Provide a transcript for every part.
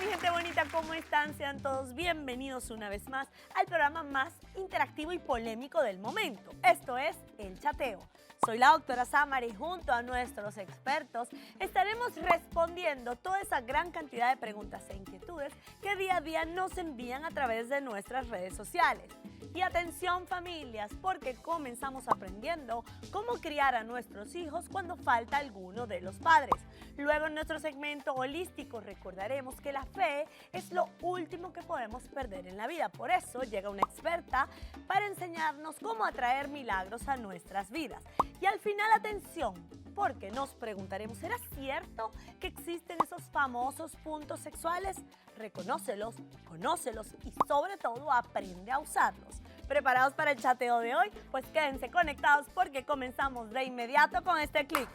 mi gente bonita, ¿cómo están? Sean todos bienvenidos una vez más al programa más interactivo y polémico del momento. Esto es El Chateo. Soy la doctora Samara y junto a nuestros expertos estaremos respondiendo toda esa gran cantidad de preguntas e inquietudes que día a día nos envían a través de nuestras redes sociales. Y atención familias, porque comenzamos aprendiendo cómo criar a nuestros hijos cuando falta alguno de los padres. Luego en nuestro segmento holístico recordaremos que la fe es lo último que podemos perder en la vida. Por eso llega una experta para enseñarnos cómo atraer milagros a nuestras vidas. Y al final, atención, porque nos preguntaremos, ¿será cierto que existen esos famosos puntos sexuales? Reconócelos, conócelos y sobre todo aprende a usarlos. ¿Preparados para el chateo de hoy? Pues quédense conectados porque comenzamos de inmediato con este clic.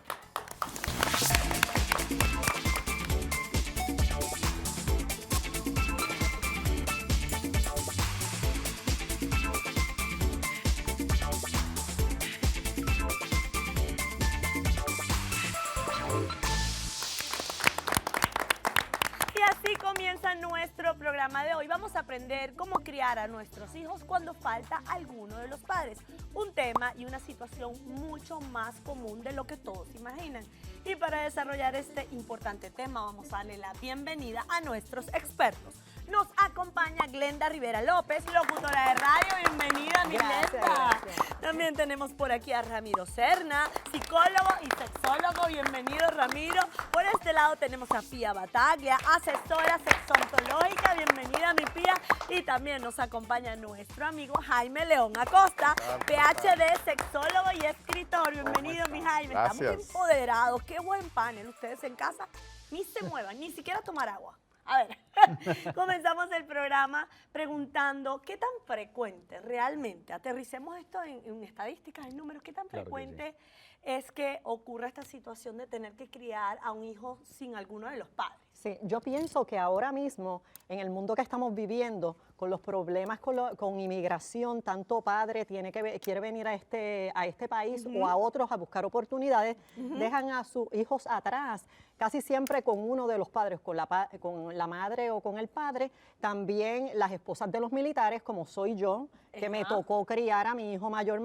Comienza nuestro programa de hoy. Vamos a aprender cómo criar a nuestros hijos cuando falta alguno de los padres. Un tema y una situación mucho más común de lo que todos imaginan. Y para desarrollar este importante tema vamos a darle la bienvenida a nuestros expertos. Nos acompaña Glenda Rivera López, locutora de radio. Bienvenida, mi Glenda. También tenemos por aquí a Ramiro Serna, psicólogo y sexólogo. Bienvenido, Ramiro. Por este lado tenemos a Pía Bataglia, asesora sexontológica. Bienvenida, mi Pía. Y también nos acompaña nuestro amigo Jaime León Acosta, PhD, sexólogo y escritor. Bienvenido, mi Jaime. Gracias. Estamos empoderados. Qué buen panel. Ustedes en casa ni se muevan, ni siquiera tomar agua. A ver, comenzamos el programa preguntando qué tan frecuente realmente, aterricemos esto en estadísticas, en números, qué tan frecuente es que ocurra esta situación de tener que criar a un hijo sin alguno de los padres. Sí, yo pienso que ahora mismo, en el mundo que estamos viviendo, con los problemas con inmigración, tanto padre quiere venir a este país o a otros a buscar oportunidades, dejan a sus hijos atrás, casi siempre con uno de los padres, con la madre o con el padre. También las esposas de los militares, como soy yo, que me tocó criar a mi hijo mayor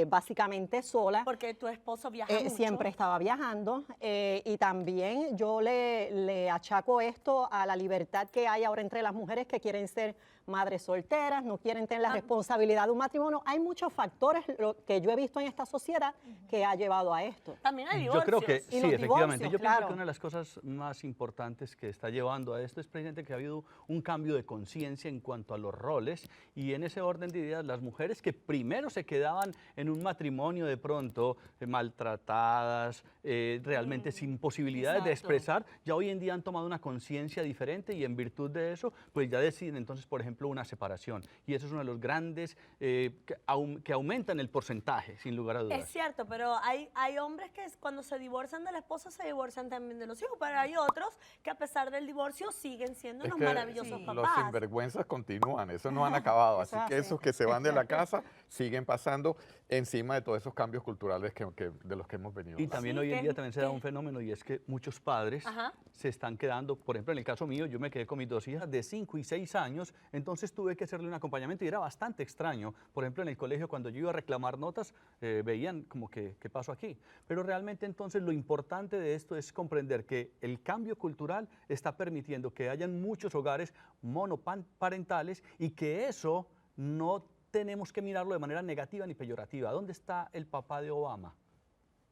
básicamente sola. Porque tu esposo viaja mucho. Siempre estaba viajando y también yo le achaco esto a la libertad que hay ahora entre las mujeres que quieren ser madres solteras, no quieren tener la responsabilidad de un matrimonio. Hay muchos factores que yo he visto en esta sociedad que ha llevado a esto. También hay divorcios. Yo creo que sí, efectivamente. Yo pienso claro. que una de las cosas más importantes que está llevando a esto es precisamente que ha habido un cambio de conciencia en cuanto a los roles y en ese orden de ideas las mujeres que primero se quedaban en un matrimonio de pronto maltratadas, realmente sin posibilidades de expresar, ya hoy en día han tomado una conciencia diferente y en virtud de eso pues ya deciden entonces, por ejemplo, una separación. Y eso es uno de los grandes que aumentan el porcentaje, sin lugar a dudas. Es cierto, pero hay hombres que cuando se divorcian de la esposa se divorcian también de los hijos, pero hay otros que a pesar del divorcio siguen siendo unos maravillosos papás. Los sinvergüenzas continúan, eso no han acabado. Así que esos que se van de la casa siguen pasando encima de todos esos cambios culturales de los que hemos venido. Y también hoy en día también se da un fenómeno y es que muchos padres se están quedando, por ejemplo, en el caso mío, yo me quedé con mis dos hijas de 5 y 6 años, entonces tuve que hacerle un acompañamiento y era bastante extraño. Por ejemplo, en el colegio cuando yo iba a reclamar notas, veían como que, ¿qué pasó aquí? Pero realmente entonces lo importante de esto es comprender que el cambio cultural está permitiendo que hayan muchos hogares monoparentales y que eso no tenemos que mirarlo de manera negativa ni peyorativa. ¿Dónde está el papá de Obama?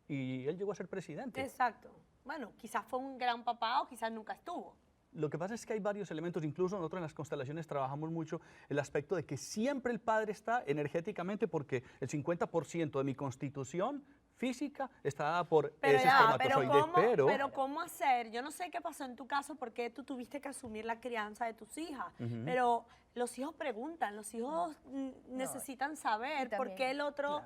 Y él llegó a ser presidente. Exacto. Bueno, quizás fue un gran papá o quizás nunca estuvo. Lo que pasa es que hay varios elementos, incluso nosotros en las constelaciones trabajamos mucho el aspecto de que siempre el padre está energéticamente porque el 50% de mi constitución física está dada por ese espermatozoide. Pero ¿cómo hacer? Yo no sé qué pasó en tu caso porque tú tuviste que asumir la crianza de tus hijas, pero los hijos preguntan, los hijos necesitan saber por qué el otro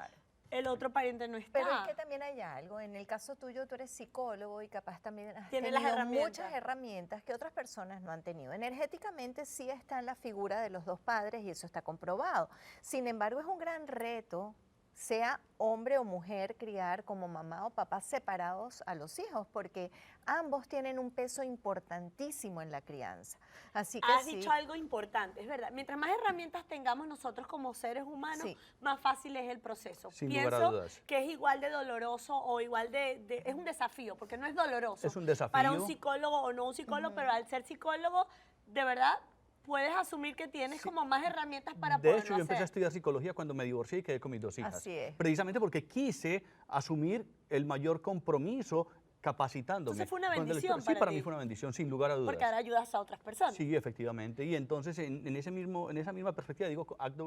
pariente no está. Pero es que también hay algo, en el caso tuyo tú eres psicólogo y capaz también has Tienes tenido muchas herramientas que otras personas no han tenido. Energéticamente sí está en la figura de los dos padres y eso está comprobado. Sin embargo, es un gran reto sea hombre o mujer, criar como mamá o papá separados a los hijos, porque ambos tienen un peso importantísimo en la crianza. Así que Has sí, dicho algo importante, es verdad. Mientras más herramientas tengamos nosotros como seres humanos, Sí. más fácil es el proceso. Sin lugar a Pienso dudas. que es igual de doloroso o igual es un desafío, porque no es doloroso. Es un desafío. Para un psicólogo o no un psicólogo, pero al ser psicólogo, de verdad, puedes asumir que tienes como más herramientas para De poderlo hecho, yo empecé a hacer. estudiar psicología cuando me divorcié y quedé con mis 2 hijas. Así es. Precisamente porque quise asumir el mayor compromiso capacitándome. Entonces fue una con la bendición lectura. Sí, para para ti. mí fue una bendición, sin lugar a dudas. Porque ahora ayudas a otras personas. Sí, efectivamente. Y entonces en esa misma perspectiva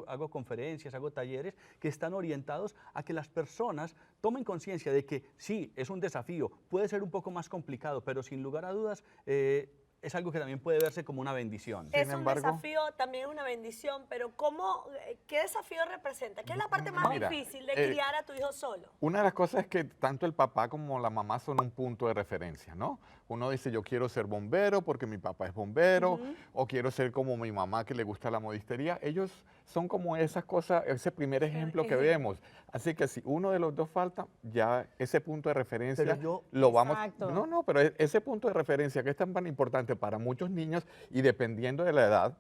hago conferencias, hago talleres que están orientados a que las personas tomen conciencia de que sí, es un desafío, puede ser un poco más complicado, pero sin lugar a dudas es algo que también puede verse como una bendición. Es Sin un embargo- desafío, también es una bendición, pero ¿qué desafío representa? ¿Qué es la parte más Mira, difícil de criar a tu hijo solo? Una de las cosas es que tanto el papá como la mamá son un punto de referencia, ¿no? Uno dice, yo quiero ser bombero porque mi papá es bombero, o quiero ser como mi mamá que le gusta la modistería. Ellos son como esas cosas, ese primer ejemplo que vemos. Así que si uno de los dos falta, ya ese punto de referencia Pero yo- lo vamos... Exacto. No, pero ese punto de referencia que es tan importante para muchos niños y dependiendo de la edad,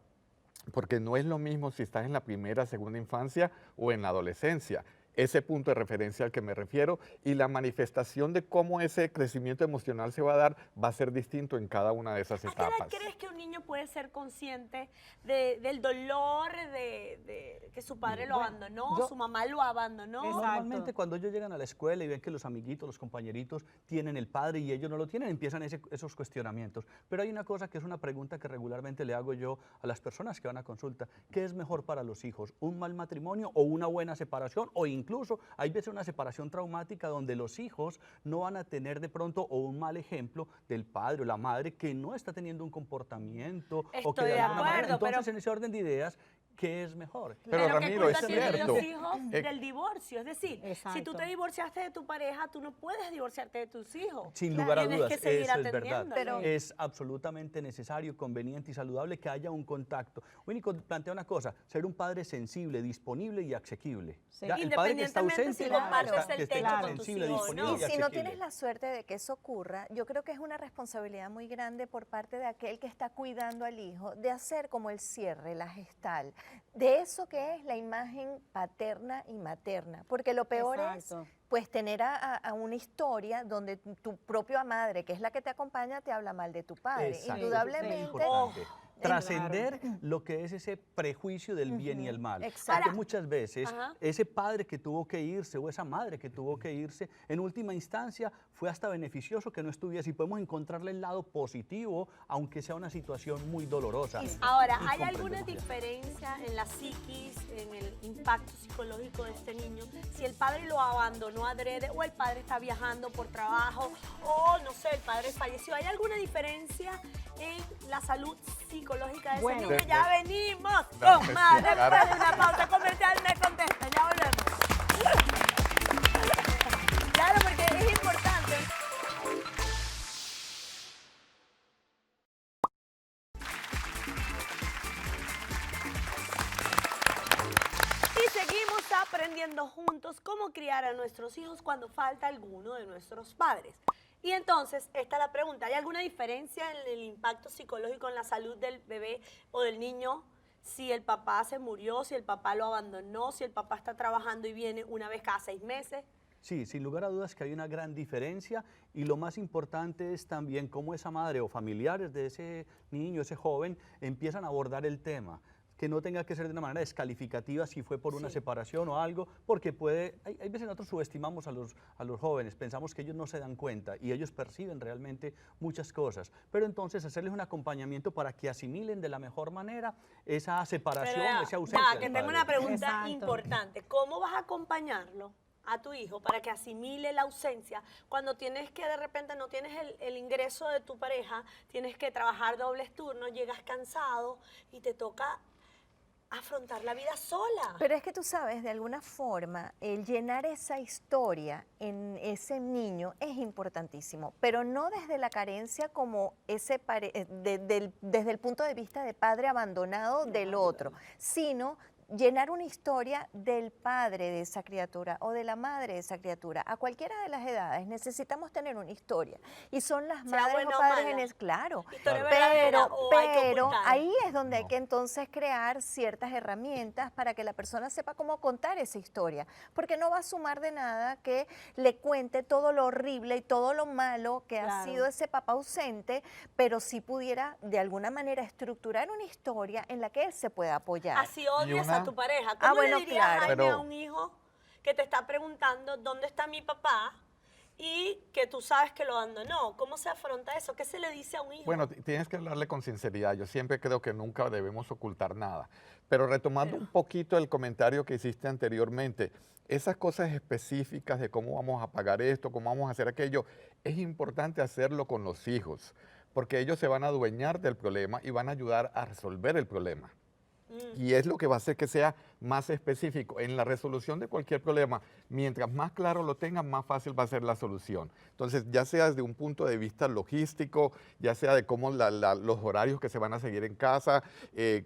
porque no es lo mismo si estás en la primera, segunda infancia o en la adolescencia. Ese punto de referencia al que me refiero y la manifestación de cómo ese crecimiento emocional se va a dar va a ser distinto en cada una de esas ¿A qué edad etapas. crees que un niño puede ser consciente del dolor de que su padre lo abandonó, yo- su mamá lo abandonó? Exacto. Normalmente cuando ellos llegan a la escuela y ven que los amiguitos, los compañeritos tienen el padre y ellos no lo tienen, empiezan esos cuestionamientos. Pero hay una cosa que es una pregunta que regularmente le hago yo a las personas que van a consulta. ¿Qué es mejor para los hijos? ¿Un mal matrimonio o una buena separación? O incluso hay veces una separación traumática donde los hijos no van a tener de pronto o un mal ejemplo del padre o la madre que no está teniendo un comportamiento o que Estoy de de alguna manera. acuerdo, pero- Entonces, en ese orden de ideas, ¿qué es mejor? Pero, ¿qué Ramiro, culpa es tienen cierto. los hijos Eh, del divorcio? Es decir, si tú Exacto. te divorciaste de tu pareja, tú no puedes divorciarte de tus hijos. Sin Claro, lugar a tienes dudas, que seguir eso es verdad. atendiéndolo. Pero- Es absolutamente necesario, conveniente y saludable que haya un contacto. Winnicott plantea una cosa, ser un padre sensible, disponible y asequible. Sí. Ya, el padre que está Independientemente ausente, si compartes está- el que esté techo con tus sensible, hijos, disponible ¿no? Y y si no asequible. tienes la suerte de que eso ocurra, yo creo que es una responsabilidad muy grande por parte de aquel que está cuidando al hijo, de hacer como el cierre, la gestal, de eso que es la imagen paterna y materna. Porque lo peor Exacto. es pues tener a una historia donde tu propia madre, que es la que te acompaña, te habla mal de tu padre. Exacto, eso es Indudablemente. importante. Trascender lo que es ese prejuicio del bien y el mal. Exacto. Porque muchas veces Ajá. ese padre que tuvo que irse o esa madre que tuvo que irse, en última instancia fue hasta beneficioso que no estuviese y podemos encontrarle el lado positivo, aunque sea una situación muy dolorosa. Ahora, Y ¿hay alguna comprendemos ya. diferencia en la psiquis, en el impacto psicológico de este niño? Si el padre lo abandonó adrede o el padre está viajando por trabajo o, no sé, el padre falleció. ¿Hay alguna diferencia en la salud psicológica de Bueno. ese niño? Ya venimos Claro, con más. sí, Después claro. de una pausa comercial me contesta. Ya volvemos. Claro, porque es importante. Y seguimos aprendiendo juntos cómo criar a nuestros hijos cuando falta alguno de nuestros padres. Y entonces, esta es la pregunta. ¿Hay alguna diferencia en el impacto psicológico en la salud del bebé o del niño si el papá se murió, si el papá lo abandonó, si el papá está trabajando y viene una vez cada 6 meses? Sí, sin lugar a dudas que hay una gran diferencia y lo más importante es también cómo esa madre o familiares de ese niño, ese joven, empiezan a abordar el tema. Que no tenga que ser de una manera descalificativa si fue por una separación o algo, porque hay veces nosotros subestimamos a los jóvenes, pensamos que ellos no se dan cuenta y ellos perciben realmente muchas cosas. Pero entonces hacerles un acompañamiento para que asimilen de la mejor manera esa separación, Pero esa ausencia que del tengo padre. una pregunta Exacto. importante. ¿Cómo vas a acompañarlo a tu hijo para que asimile la ausencia cuando tienes que de repente no tienes el ingreso de tu pareja, tienes que trabajar dobles turnos, llegas cansado y te toca afrontar la vida sola? Pero es que tú sabes, de alguna forma, el llenar esa historia en ese niño es importantísimo, pero no desde la carencia como desde el punto de vista de padre abandonado del otro, sino llenar una historia del padre de esa criatura o de la madre de esa criatura. A cualquiera de las edades necesitamos tener una historia. Y son las Sea madres buena o o padres mala. claro. Historia verdadera o hay que Pero ocultar. ahí es donde hay No. que entonces crear ciertas herramientas para que la persona sepa cómo contar esa historia. Porque no va a sumar de nada que le cuente todo lo horrible y todo lo malo que ha Claro. sido ese papá ausente, pero sí pudiera de alguna manera estructurar una historia en la que él se pueda apoyar. Así odias a una- tu pareja. ¿Cómo bueno, le dirías, claro. Jaime, Pero- a un hijo que te está preguntando dónde está mi papá y que tú sabes que lo abandonó? ¿Cómo se afronta eso? ¿Qué se le dice a un hijo? Bueno, tienes que hablarle con sinceridad. Yo siempre creo que nunca debemos ocultar nada. Pero retomando un poquito el comentario que hiciste anteriormente, esas cosas específicas de cómo vamos a pagar esto, cómo vamos a hacer aquello, es importante hacerlo con los hijos, porque ellos se van a adueñar del problema y van a ayudar a resolver el problema. Y es lo que va a hacer que sea más específico. En la resolución de cualquier problema, mientras más claro lo tengan, más fácil va a ser la solución. Entonces, ya sea desde un punto de vista logístico, ya sea de cómo los horarios que se van a seguir en casa,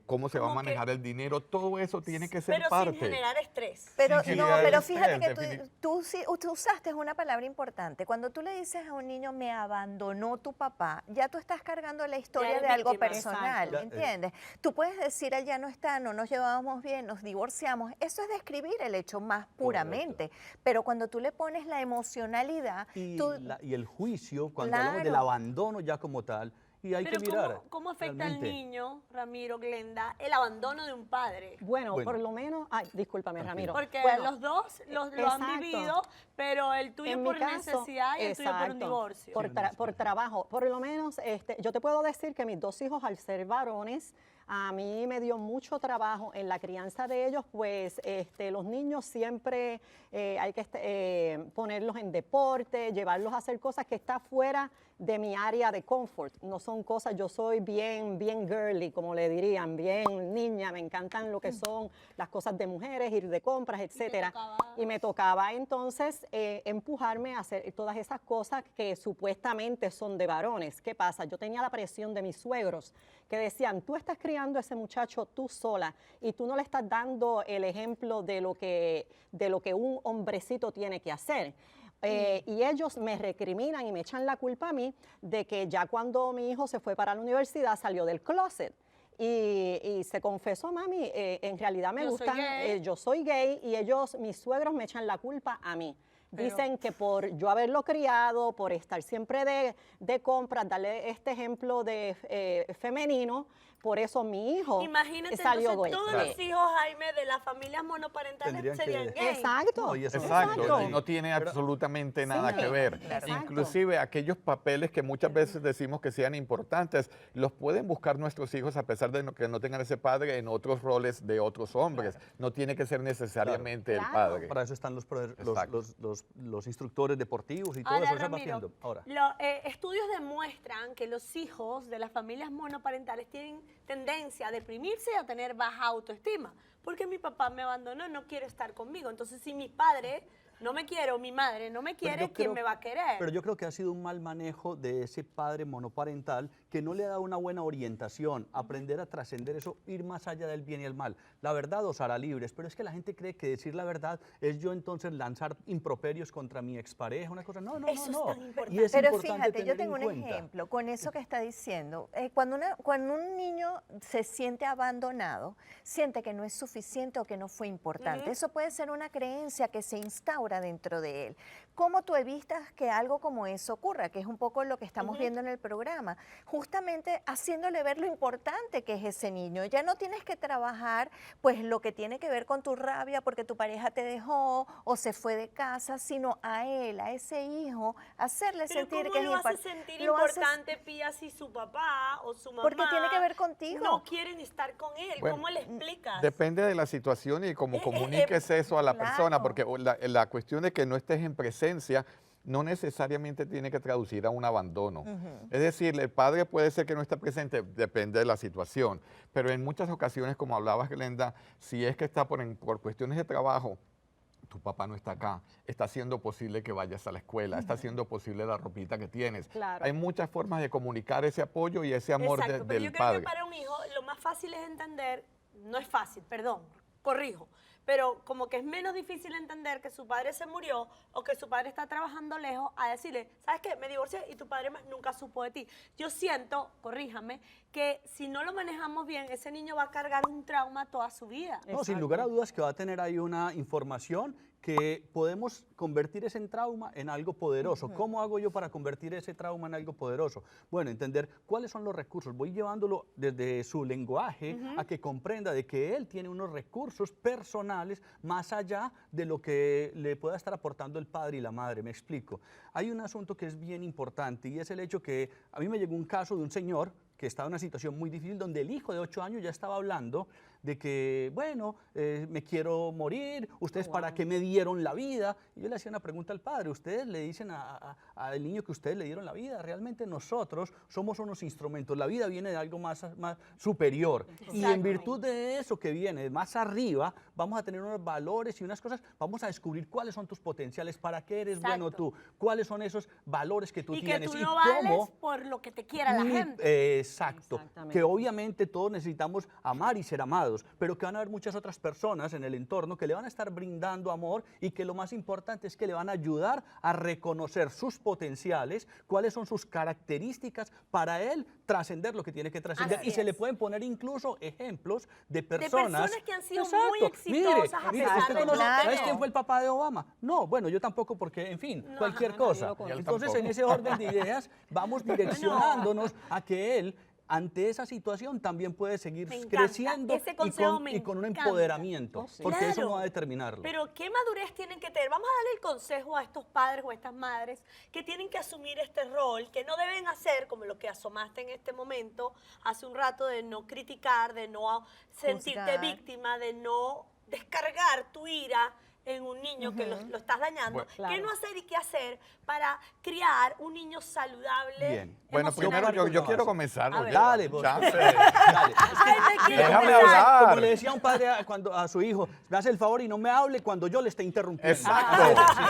cómo se va a Como que- manejar el dinero, todo eso tiene que ser pero parte. sin generar estrés. Pero Sin no, generar pero estrés, fíjate que tú usaste una palabra importante. Cuando tú le dices a un niño, me abandonó tu papá, ya tú estás cargando la historia eres de algo víctima. personal, Exacto. ¿entiendes? Tú puedes decir, él ya no está, no nos llevábamos bien, nos divorciamos. Eso es describir el hecho más puramente. Pero cuando tú le pones la emocionalidad, Y, tú... y el juicio, cuando hablamos del Claro. abandono ya como tal, y hay Pero que mirar. ¿cómo afecta al realmente. niño, Ramiro, Glenda, el abandono de un padre? Bueno, Bueno. por lo menos, ay, discúlpame, Tranquilo. Ramiro. Porque Bueno, los dos lo han exacto. vivido, pero el tuyo en por mi caso, necesidad y el tuyo por un exacto, divorcio. por trabajo. Por lo menos, yo te puedo decir que mis dos hijos, al ser varones, a mí me dio mucho trabajo en la crianza de ellos, pues los niños siempre hay que ponerlos en deporte, llevarlos a hacer cosas que está fuera de mi área de confort. No son cosas, yo soy bien girly, como le dirían, bien niña, me encantan lo que son las cosas de mujeres, ir de compras, etcétera. Y me tocaba entonces empujarme a hacer todas esas cosas que supuestamente son de varones. ¿Qué pasa? Yo tenía la presión de mis suegros que decían, tú estás criando a ese muchacho tú sola y tú no le estás dando el ejemplo de lo que un hombrecito tiene que hacer. Y ellos me recriminan y me echan la culpa a mí de que ya cuando mi hijo se fue para la universidad salió del closet. Y se confesó, mami, en realidad me Yo soy gustan, gay. yo soy gay y mis suegros me echan la culpa a mí. Pero- Dicen que por yo haberlo criado, por estar siempre de compras, darle este ejemplo de femenino, por eso mi hijo Imagínate, salió entonces, gay. todos Claro. los hijos, Jaime, de las familias monoparentales Tendrían serían que- gays. Exacto. No, y eso no Exacto, Exacto. no tiene absolutamente nada que ver. claro. Inclusive aquellos papeles que muchas veces decimos que sean importantes, los pueden buscar nuestros hijos a pesar de que no tengan ese padre en otros roles de otros hombres. No tiene que ser necesariamente el Claro. padre. Para eso están Exacto. los instructores deportivos y todo Ahora, eso se va Ramiro, haciendo. Ahora, estudios demuestran que los hijos de las familias monoparentales tienen tendencia a deprimirse y a tener baja autoestima. Porque mi papá me abandonó, no quiere estar conmigo. Entonces, si mi padre no me quiere o mi madre no me Pero quiere, yo ¿quién creo- me va a querer? Pero yo creo que ha sido un mal manejo de ese padre monoparental que no le ha dado una buena orientación, aprender a trascender eso, ir más allá del bien y el mal. La verdad os hará libres, pero es que la gente cree que decir la verdad es yo entonces lanzar improperios contra mi expareja, una cosa. No, no, Eso es no, no. tan importante. Y es Pero importante fíjate, yo tener tengo en un cuenta. ejemplo con eso que está diciendo. Cuando un niño se siente abandonado, siente que no es suficiente o que no fue importante. Eso puede ser una creencia que se instaura dentro de él. ¿Cómo tú evitas que algo como eso ocurra? Que es un poco lo que estamos viendo en el programa. Justamente haciéndole ver lo importante que es ese niño. Ya no tienes que trabajar pues lo que tiene que ver con tu rabia porque tu pareja te dejó o se fue de casa, sino a él, a ese hijo, hacerle Pero sentir ¿cómo que es lo hace importante. sentir Lo haces- importante, Pía, si su papá o su mamá Porque tiene que ver contigo. no quieren estar con él? Bueno, ¿Cómo le explicas? Depende de la situación y cómo eh, comuniques eso a la claro. persona, porque la cuestión de que no estés en presencia no necesariamente tiene que traducir a un abandono. Es decir, el padre puede ser que no esté presente, depende de la situación, pero en muchas ocasiones, como hablabas, Glenda, si es que está por cuestiones de trabajo, tu papá no está acá, está haciendo posible que vayas a la escuela, está haciendo posible la ropita que tienes. Claro. Hay muchas formas de comunicar ese apoyo y ese amor Exacto, pero del yo creo padre. que para un hijo lo más fácil es entender, no es fácil, perdón, corrijo, pero como que es menos difícil entender que su padre se murió o que su padre está trabajando lejos a decirle, ¿sabes qué? Me divorcié y tu padre nunca supo de ti. Yo siento, corríjame, que si no lo manejamos bien, ese niño va a cargar un trauma toda su vida. No, sin lugar a dudas que va a tener ahí una información que podemos convertir ese trauma en algo poderoso. ¿Cómo hago yo para convertir ese trauma en algo poderoso? Bueno, entender cuáles son los recursos. Voy llevándolo desde su lenguaje a que comprenda de que él tiene unos recursos personales más allá de lo que le pueda estar aportando el padre y la madre. Me explico. Hay un asunto que es bien importante y es el hecho que a mí me llegó un caso de un señor que estaba en una situación muy difícil donde el hijo de 8 años ya estaba hablando de que, bueno, me quiero morir, ustedes para qué me dieron la vida. Y yo le hacía una pregunta al padre, ustedes le dicen al niño que ustedes le dieron la vida, realmente nosotros somos unos instrumentos, la vida viene de algo más superior. Y en virtud de eso que viene más arriba, vamos a tener unos valores y unas cosas, vamos a descubrir cuáles son tus potenciales, para qué eres bueno tú, cuáles son esos valores que tú tienes. Y que tú no vales por lo que te quiera la gente. Exacto, que obviamente todos necesitamos amar y ser amados, pero que van a haber muchas otras personas en el entorno que le van a estar brindando amor y que lo más importante es que le van a ayudar a reconocer sus potenciales, cuáles son sus características para él trascender lo que tiene que trascender. Así y se es. le pueden poner incluso ejemplos de personas que han sido muy exitosas a Mire, pesar ¿usted de conoce- no ¿sabes tener? quién fue el papá de Obama? No, bueno, yo tampoco porque, en fin, cualquier cosa. lo conozco. Entonces, tampoco. en ese orden de ideas, vamos direccionándonos a que él, ante esa situación, también puede seguir Me encanta. creciendo Ese consejo y me con un encanta. empoderamiento, Oh, sí. porque eso Claro. no va a determinarlo. Pero qué madurez tienen que tener. Vamos a darle el consejo a estos padres o a estas madres que tienen que asumir este rol, que no deben hacer como lo que asomaste en este momento, hace un rato, de no criticar, de no sentirte Juzgar. víctima, de no descargar tu ira en un niño que lo estás dañando. Bueno. ¿Qué Claro. no hacer y qué hacer para criar un niño saludable? Bien. Bueno, emocionalmente? primero yo no quiero hace. comenzar. A oye, ver. Dale, vos. chance. Dale. Ay, te quiero Déjame empezar. hablar. Como le decía un padre a su hijo, me hace el favor y no me hable cuando yo le esté interrumpiendo. Exacto,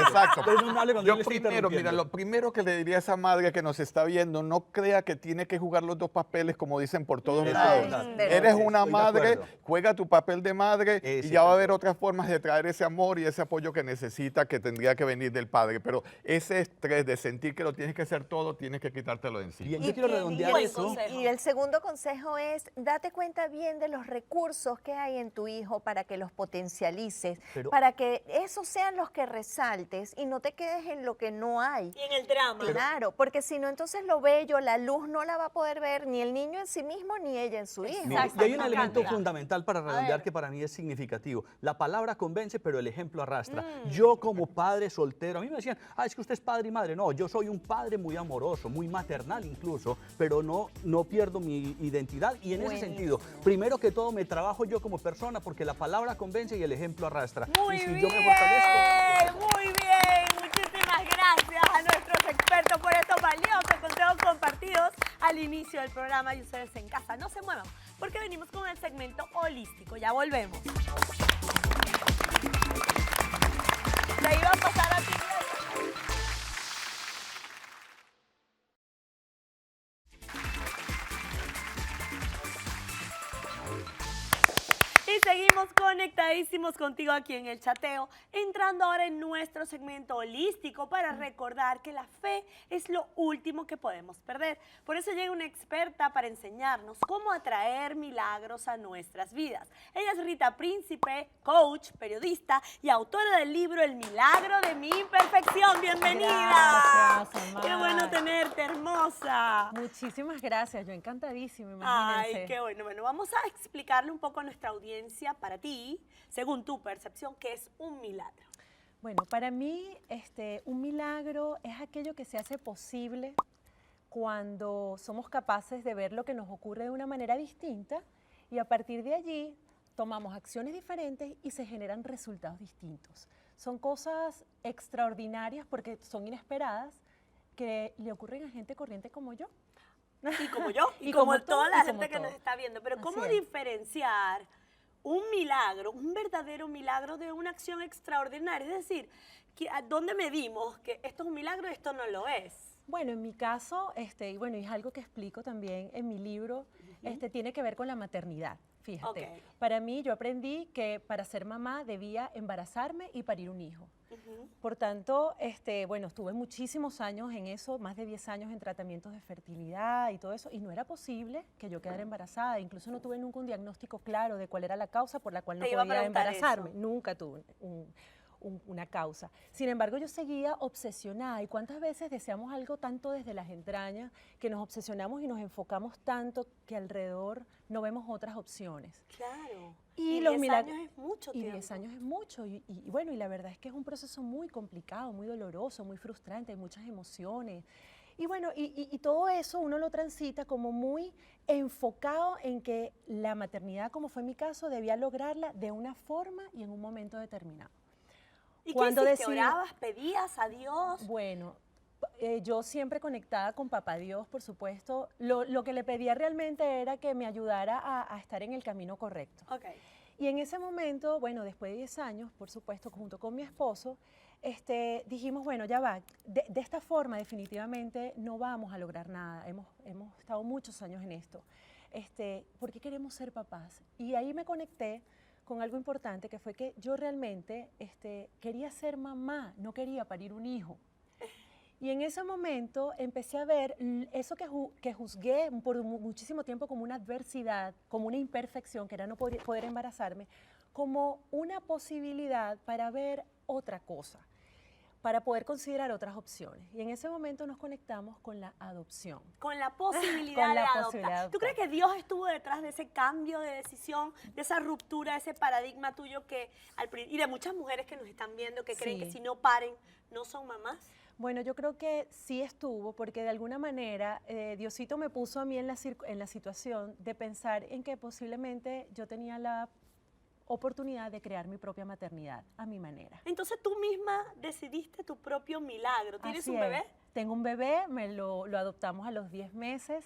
exacto. Entonces no me hable cuando yo Yo le esté primero, mira, interrumpiendo. lo primero que le diría a esa madre que nos está viendo, no crea que tiene que jugar los dos papeles como dicen por todos lados. Eres una Estoy de madre, acuerdo. juega tu papel de madre y Ese ya va a papel. haber otras formas de traer ese amor y ese apoyo que necesita, que tendría que venir del padre. Pero ese estrés de sentir que lo tienes que hacer todo, tienes que quitártelo de encima. Bien, yo quiero redondear buen eso. consejo. Y el segundo consejo es, date cuenta bien de los recursos que hay en tu hijo para que los potencialices, Pero- para que esos sean los que resaltes y no te quedes en lo que no hay. Y en el drama. Claro, porque si no, entonces lo bello, la luz no la va a poder ver ni el niño en sí mismo ni ella en su hijo. Mire, y hay un me elemento encanta. fundamental para ver. redondear que para mí es significativo. La palabra convence, pero el ejemplo arrastra. Yo como padre soltero, a mí me decían, es que usted es padre y madre. No, yo soy un padre muy amoroso, muy maternal incluso, pero no pierdo mi identidad. Y en ese sentido, primero que todo me trabajo yo como persona porque la palabra convence y el ejemplo arrastra. Muy y si bien, yo me fortalezco... muy bien. Muchísimas gracias a nuestros expertos por estos valiosos consejos compartidos al inicio del programa y ustedes en casa. No se muevan porque venimos con el segmento holístico. Ya volvemos. Te iba a pasar a ti. Y seguimos conectadísimos contigo aquí en el chateo, entrando ahora en nuestro segmento holístico para recordar que la fe es lo último que podemos perder. Por eso llega una experta para enseñarnos cómo atraer milagros a nuestras vidas. Ella es Rita Príncipe, coach, periodista y autora del libro El milagro de mi imperfección. ¡Bienvenida! Gracias, ¡Qué Amar. bueno tenerte, hermosa! Muchísimas gracias, yo encantadísima, Ay, imagínense. qué bueno. Bueno, vamos a explicarle un poco a nuestra audiencia, para ti, según tu percepción, qué es un milagro. Bueno, para mí un milagro es aquello que se hace posible cuando somos capaces de ver lo que nos ocurre de una manera distinta y a partir de allí tomamos acciones diferentes y se generan resultados distintos. Son cosas extraordinarias porque son inesperadas que le ocurren a gente corriente como yo. Y como yo, y, Y como como tú, toda la y gente como que nos todo. está viendo. Pero Así ¿cómo es. diferenciar un milagro, un verdadero milagro de una acción extraordinaria? Es decir, ¿a dónde medimos que esto es un milagro y esto no lo es? Bueno, en mi caso, y bueno, es algo que explico también en mi libro, tiene que ver con la maternidad. Fíjate, Ok. para mí yo aprendí que para ser mamá debía embarazarme y parir un hijo. Por tanto, bueno, estuve muchísimos años en eso, más de 10 años en tratamientos de fertilidad y todo eso, y no era posible que yo quedara embarazada. Incluso no tuve nunca un diagnóstico claro de cuál era la causa por la cual no Te iba a podía preguntar embarazarme. eso. Nunca tuve una causa. Sin embargo, yo seguía obsesionada. ¿Y cuántas veces deseamos algo tanto desde las entrañas que nos obsesionamos y nos enfocamos tanto que alrededor no vemos otras opciones? Claro. Y Y los 10 milagros. años es mucho Y tiempo. 10 años es mucho. Y bueno, y la verdad es que es un proceso muy complicado, muy doloroso, muy frustrante, hay muchas emociones. Y bueno, y todo eso uno lo transita como muy enfocado en que la maternidad, como fue mi caso, debía lograrla de una forma y en un momento determinado. ¿Y Cuando qué hiciste? decidí- ¿Orabas? ¿Pedías a Dios? Bueno, yo siempre conectada con Papá Dios, por supuesto. Lo que le pedía realmente era que me ayudara a estar en el camino correcto. Ok. Y en ese momento, bueno, después de 10 años, por supuesto, junto con mi esposo, dijimos, bueno, ya va, de esta forma definitivamente no vamos a lograr nada. Hemos estado muchos años en esto. ¿Por qué queremos ser papás? Y ahí me conecté con algo importante, que fue que yo realmente quería ser mamá, no quería parir un hijo. Y en ese momento empecé a ver eso que juzgué por muchísimo tiempo como una adversidad, como una imperfección, que era no poder embarazarme, como una posibilidad para ver otra cosa, para poder considerar otras opciones. Y en ese momento nos conectamos con la adopción. Con la posibilidad Con la de adoptar. posibilidad de ¿Tú crees adoptar. que Dios estuvo detrás de ese cambio de decisión, de esa ruptura, de ese paradigma tuyo y de muchas mujeres que nos están viendo que creen Sí. que si no paren, no son mamás? Bueno, yo creo que sí estuvo, porque de alguna manera Diosito me puso a mí en la situación de pensar en que posiblemente yo tenía la oportunidad de crear mi propia maternidad a mi manera. Entonces tú misma decidiste tu propio milagro. ¿Tienes Así un es. bebé? Tengo un bebé, lo adoptamos a los 10 meses.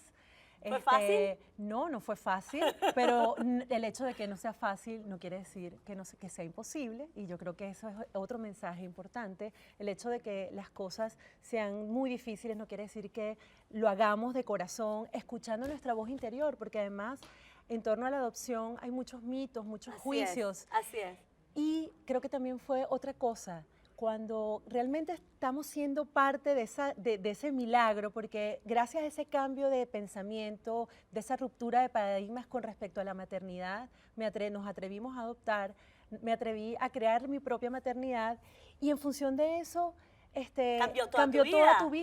¿Fue fácil? No, no fue fácil, pero el hecho de que no sea fácil no quiere decir que sea imposible, y yo creo que eso es otro mensaje importante. El hecho de que las cosas sean muy difíciles no quiere decir que lo hagamos de corazón, escuchando nuestra voz interior, porque además en torno a la adopción hay muchos mitos, muchos juicios. Así es. Y creo que también fue otra cosa, cuando realmente estamos siendo parte de ese milagro, porque gracias a ese cambio de pensamiento, de esa ruptura de paradigmas con respecto a la maternidad, nos atrevimos a adoptar, me atreví a crear mi propia maternidad, y en función de eso,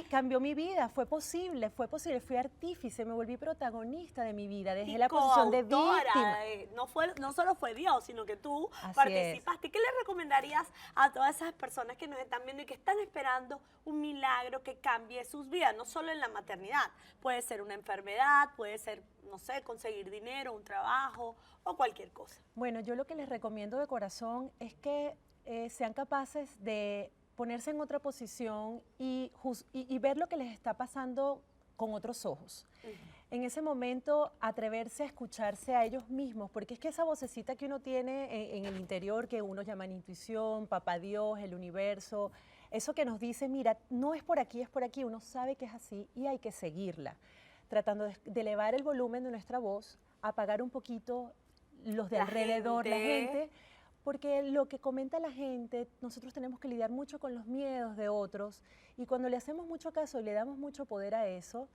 cambió mi vida. Fue posible, fui artífice, me volví protagonista de mi vida, desde Y la posición de coautora, víctima. no solo fue Dios, sino que tú Así participaste. ¿Qué le recomendarías a todas esas personas que nos están viendo y que están esperando un milagro que cambie sus vidas? No solo en la maternidad, puede ser una enfermedad, puede ser, no sé, conseguir dinero, un trabajo o cualquier cosa. Bueno, yo lo que les recomiendo de corazón es que sean capaces de ponerse en otra posición y ver lo que les está pasando con otros ojos. En ese momento, atreverse a escucharse a ellos mismos, porque es que esa vocecita que uno tiene en el interior, que uno llama intuición, Papá Dios, el universo, eso que nos dice, mira, no es por aquí, uno sabe que es así y hay que seguirla, tratando de elevar el volumen de nuestra voz, apagar un poquito los de alrededor, la gente, porque lo que comenta la gente, nosotros tenemos que lidiar mucho con los miedos de otros, y cuando le hacemos mucho caso y le damos mucho poder a eso,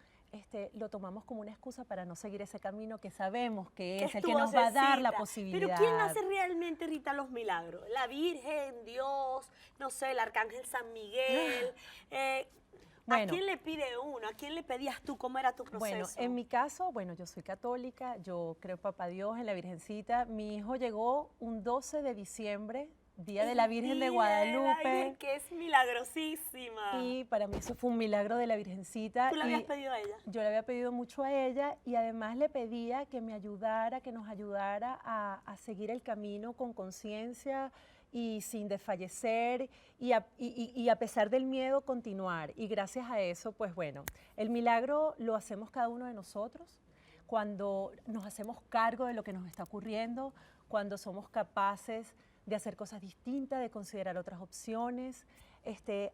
lo tomamos como una excusa para no seguir ese camino que sabemos que es el que nos va a dar la posibilidad. Pero ¿quién hace realmente, Rita, los milagros? ¿La Virgen, Dios, no sé, el Arcángel San Miguel? ¿A quién le pide uno? ¿A quién le pedías tú? ¿Cómo era tu proceso? Bueno, en mi caso, yo soy católica, yo creo en Papá Dios, en la Virgencita. Mi hijo llegó un 12 de diciembre, Día de la Virgen de Guadalupe. Que es milagrosísima. Y para mí eso fue un milagro de la Virgencita. ¿Tú le habías pedido a ella? Yo le había pedido mucho a ella, y además le pedía que me ayudara, que nos ayudara a seguir el camino con conciencia y sin desfallecer, y a pesar del miedo continuar. Y gracias a eso, pues bueno, el milagro lo hacemos cada uno de nosotros cuando nos hacemos cargo de lo que nos está ocurriendo, cuando somos capaces de hacer cosas distintas, de considerar otras opciones,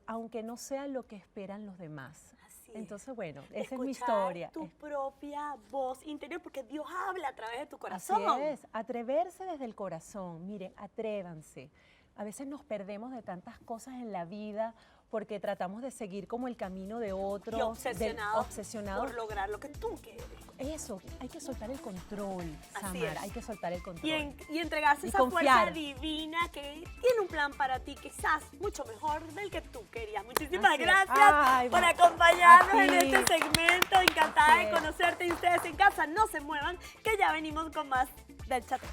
aunque no sea lo que esperan los demás. Así Entonces, bueno, esa es mi Escuchar historia. tu propia voz interior, porque Dios habla a través de tu corazón. Así es, atreverse desde el corazón. Miren, atrévanse. A veces nos perdemos de tantas cosas en la vida porque tratamos de seguir como el camino de otros. Y obsesionados obsesionados. por lograr lo que tú quieres. Eso, hay que soltar el control, Así Samara, es. hay que soltar el control. Y entregarse Y esa confiar. fuerza divina que tiene un plan para ti, quizás mucho mejor del que tú querías. Muchísimas Así es. gracias Ay, por a acompañarnos en ti. este segmento. Encantada Así de es. conocerte, y ustedes en casa no se muevan, que ya venimos con más del chateo.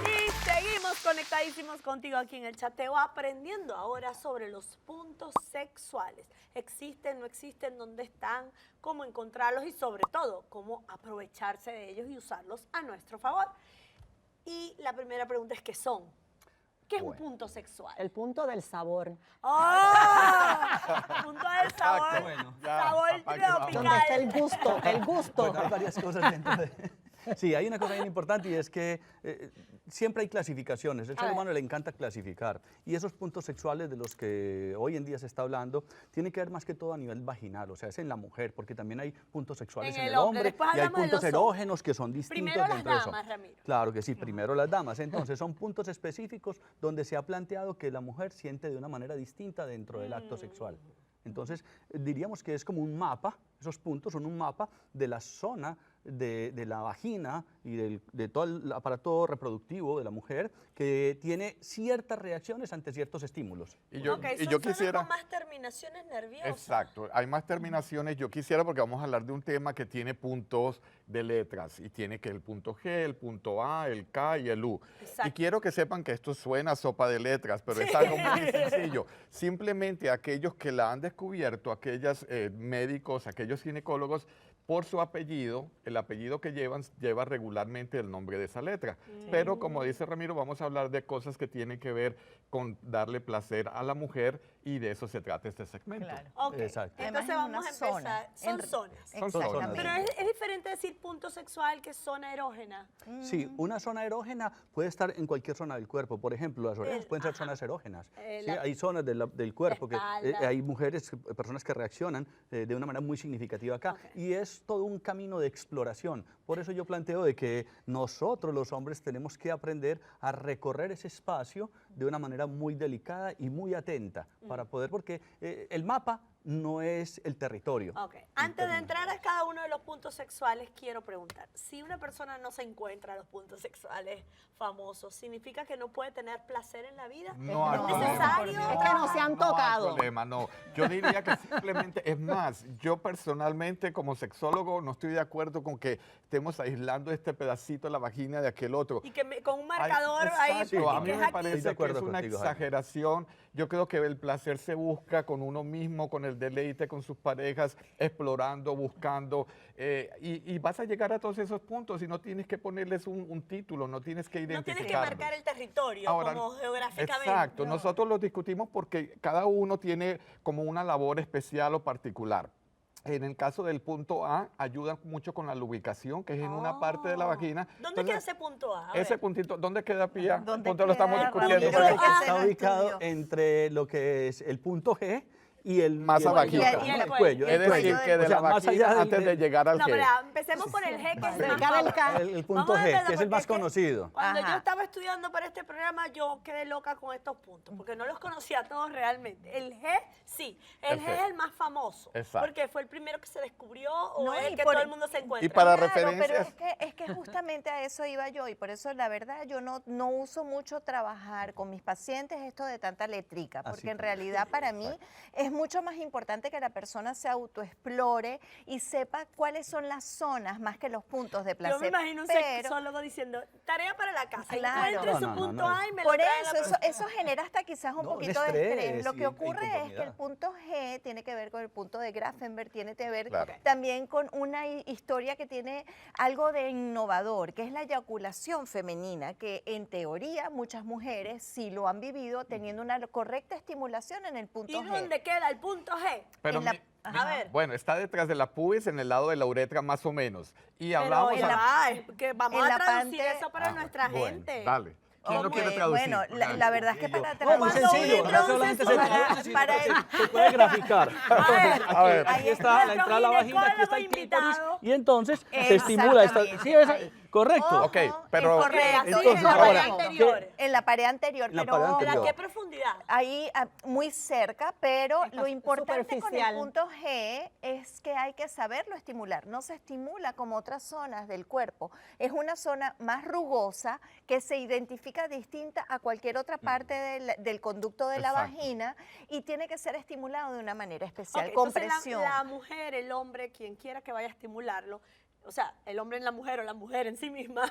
Y seguimos conectadísimos contigo aquí en el chateo, aprendiendo ahora sobre los puntos sexuales. ¿Existen, no existen? ¿Dónde están? ¿Cómo encontrarlos? Y sobre todo, cómo aprovecharse de ellos y usarlos a nuestro favor. Y la primera pregunta es, ¿qué son? ¿Qué es un punto sexual? El punto del sabor, ¡Oh! Punto del sabor. Exacto, bueno. Ya, Sabor papá, que vamos. donde está tropical. el gusto, el gusto. Bueno, hay varias cosas dentro de... Sí, hay una cosa bien importante y es que siempre hay clasificaciones. El ser ver. humano le encanta clasificar. Y esos puntos sexuales de los que hoy en día se está hablando tienen que ver más que todo a nivel vaginal, o sea, es en la mujer, porque también hay puntos sexuales En en el el hombre. hombre Después y hay hablamos de puntos los erógenos que son distintos Primero las dentro de eso. damas, Ramiro. Claro que sí, primero las damas. Entonces, son puntos específicos donde se ha planteado que la mujer siente de una manera distinta dentro del acto sexual. Entonces, diríamos que es como un mapa, esos puntos son un mapa de la zona de la vagina y de todo el aparato reproductivo de la mujer que tiene ciertas reacciones ante ciertos estímulos. Y yo, Ok, y son yo zonas quisiera... con más terminaciones nerviosas. Exacto, hay más terminaciones. Yo quisiera, porque vamos a hablar de un tema que tiene puntos de letras y tiene que el punto G, el punto A, el K y el U. Exacto. Y quiero que sepan que esto suena a sopa de letras, pero es algo muy sencillo. Simplemente aquellos que la han descubierto, aquellos médicos, aquellos ginecólogos, por su apellido, el apellido que llevan lleva regularmente el nombre de esa letra. Pero como dice Ramiro, vamos a hablar de cosas que tienen que ver con darle placer a la mujer y de eso se trata este segmento. Claro. Ok, Exacto. Además, entonces es vamos una a empezar. zona. Son zonas. Son zonas. Exactamente. Pero es diferente decir punto sexual que zona erógena. Sí, una zona erógena puede estar en cualquier zona del cuerpo. Por ejemplo, las orejas pueden ser zonas erógenas. Sí, hay zonas del cuerpo que espalda. hay mujeres, personas que reaccionan de una manera muy significativa acá. Ok. Y es todo un camino de exploración. Por eso yo planteo de que nosotros los hombres tenemos que aprender a recorrer ese espacio de una manera muy delicada y muy atenta para poder, porque el mapa no es el territorio. Ok, antes de entrar a cada uno de los puntos sexuales, quiero preguntar, si una persona no se encuentra los puntos sexuales famosos, ¿significa que no puede tener placer en la vida? No hay ¿Es problema. necesario? Es que no se han No hay tocado. problema, no. Yo diría que simplemente, es más, yo personalmente como sexólogo no estoy de acuerdo con que estemos aislando este pedacito de la vagina de aquel otro. Y que con un marcador ahí, Exacto, porque a mí es me aquí. parece Estoy de que acuerdo es una contigo, Jaime. exageración. Yo creo que el placer se busca con uno mismo, con el deleite con sus parejas, explorando, buscando, y vas a llegar a todos esos puntos y no tienes que ponerles un título, no tienes que No tienes que identificarlos. marcar el territorio Ahora, como geográficamente. Exacto, No. nosotros lo discutimos porque cada uno tiene como una labor especial o particular. En el caso del punto A, ayuda mucho con la lubricación, que es en una parte de la vagina. ¿Dónde queda Entonces, ese punto A? A ese ver. puntito, ¿dónde queda, Pía? ¿Dónde ¿Dónde lo estamos queda, discutiendo? Ramiro? Ramiro? Porque Está ese no ubicado estudió. entre lo que es el punto G y el Más y el- abajito. y Y el el cuello. Es el decir, cuello. que de O sea, la más vagina allá antes de llegar al No, G. pero empecemos por el G, que es el Cerca más del K. famoso. El punto Vamos a G, empezar que es el porque más conocido. Cuando yo Ajá. estaba estudiando para este programa, yo quedé loca con estos puntos, porque no los conocía todos realmente. El G, sí. El G es el más famoso. Exacto. Porque fue el primero que se descubrió o No, es el y que por- todo el mundo se encuentra. Y para Claro, referencias. pero es que justamente a eso iba yo y por eso la verdad yo no uso mucho trabajar con mis pacientes esto de tanta letrica, porque Así en es. realidad para mí es mucho más importante que la persona se autoexplore y sepa cuáles son las zonas más que los puntos de placer. Yo me imagino un Pero- sexólogo diciendo, tarea para la casa, Claro. encuentre No, su no, punto no. A y me Por lo trae a la eso, próxima. eso genera hasta quizás un No, de poquito de estrés. estrés Lo y que ocurre es que el inconformidad. punto G tiene que ver con el punto de Grafenberg, tiene que ver Claro. también con una historia que tiene algo de innovador, que es la eyaculación femenina, que en teoría muchas mujeres sí lo han vivido teniendo una correcta estimulación en el punto ¿Y G. dónde queda el punto G? Pero en la A ver. Bueno, está detrás de la pubis, en el lado de la uretra más o menos. Y Pero hablamos... que vamos en a la traducir parte- eso para nuestra bueno, gente. Dale. ¿Quién lo Ok, quiere traducir? bueno, la verdad es que para No, muy traducir- sencillo, no solamente se para- traduce, para sino el- que se puede graficar. Entonces, A ver. aquí está la entrada a la vagina, aquí está el Nuestro clítoris, invitado. y entonces se estimula esta... Exactamente. Sí, correcto. Ok, pero- es correcto, Entonces, en la ahora, pared anterior. ¿qué? En la pared anterior, En la pero pared ¿Pero a anterior. qué profundidad? ahí muy cerca, pero Está lo importante con el superficial. punto G es que hay que saberlo estimular. No se estimula como otras zonas del cuerpo. Es una zona más rugosa que se identifica distinta a cualquier otra parte del conducto de la Exacto. vagina y tiene que ser estimulado de una manera especial, Ok, con entonces presión. la mujer, el hombre, quien quiera que vaya a estimularlo, o sea, el hombre en la mujer o la mujer en sí misma,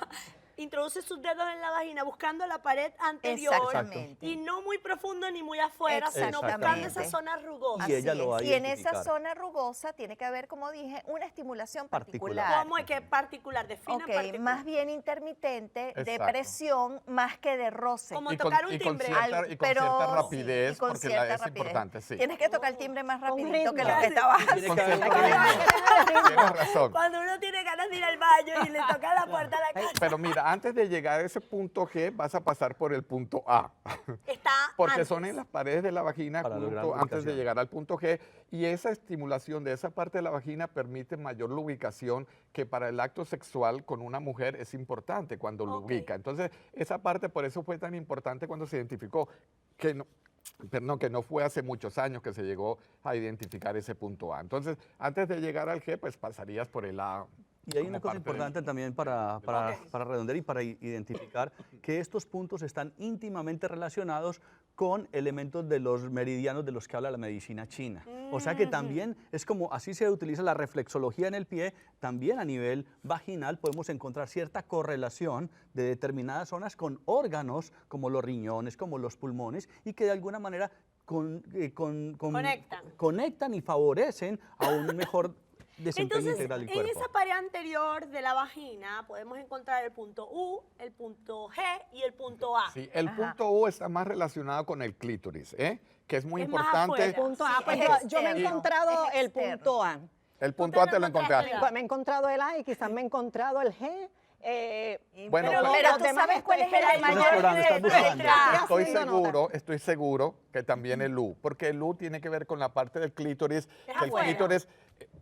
introduce sus dedos en la vagina buscando la pared anterior Exactamente. y no muy profundo ni muy afuera, sino buscando Exactamente. esa zona rugosa. Y ella lo va a Y en esa identificar. zona rugosa tiene que haber, como dije, una estimulación Particular. particular. ¿Cómo es que particular? Define Ok, particular. más bien intermitente, de Exacto. presión, más que de roce. Como Y tocar un y con timbre. cierta, y con Pero cierta sí, rapidez, y con porque cierta es rapidez. importante, sí. Tienes que tocar el timbre más Con rapidito que ritmo. lo que estabas Tiene haciendo. que haber Con cierto Tienes razón. Cuando uno tiene ganas de ir al baño y le toca la puerta a la casa, Pero mira, antes de llegar a ese punto G, vas a pasar por el punto A. está Porque antes. son en las paredes de la vagina Para lograr justo antes de lubricación. llegar al punto G. Y esa estimulación de esa parte de la vagina permite mayor lubricación, que para el acto sexual con una mujer es importante cuando Ok. lubrica. Entonces, esa parte por eso fue tan importante cuando se identificó que no, perdón, que no fue hace muchos años que se llegó a identificar ese punto A. Entonces, antes de llegar al G, pues pasarías por el A. Y hay como una cosa parte del- importante también para redondear y para identificar que estos puntos están íntimamente relacionados con elementos de los meridianos de los que habla la medicina china. O sea que también es como así se utiliza la reflexología en el pie, también a nivel vaginal podemos encontrar cierta correlación de determinadas zonas con órganos como los riñones, como los pulmones y que de alguna manera conectan y favorecen a un mejor desempeño Entonces, integral del en cuerpo. esa pared anterior de la vagina podemos encontrar el punto U, el punto G y el punto A. Sí, el punto U está más relacionado con el clítoris, que es muy Es más importante. afuera. Punto A, Sí, pues es yo me he externo, encontrado es el externo. punto A. El punto A te lo encontraste. Pues me he encontrado el A y quizás me he encontrado el G. Bueno, pero, pues- pero los tú demás sabes cuál es el espera, mayor explorando, estás buscando. Estoy haciendo estoy seguro que también el U, porque el U tiene que ver con la parte del clítoris, que el afuera. clítoris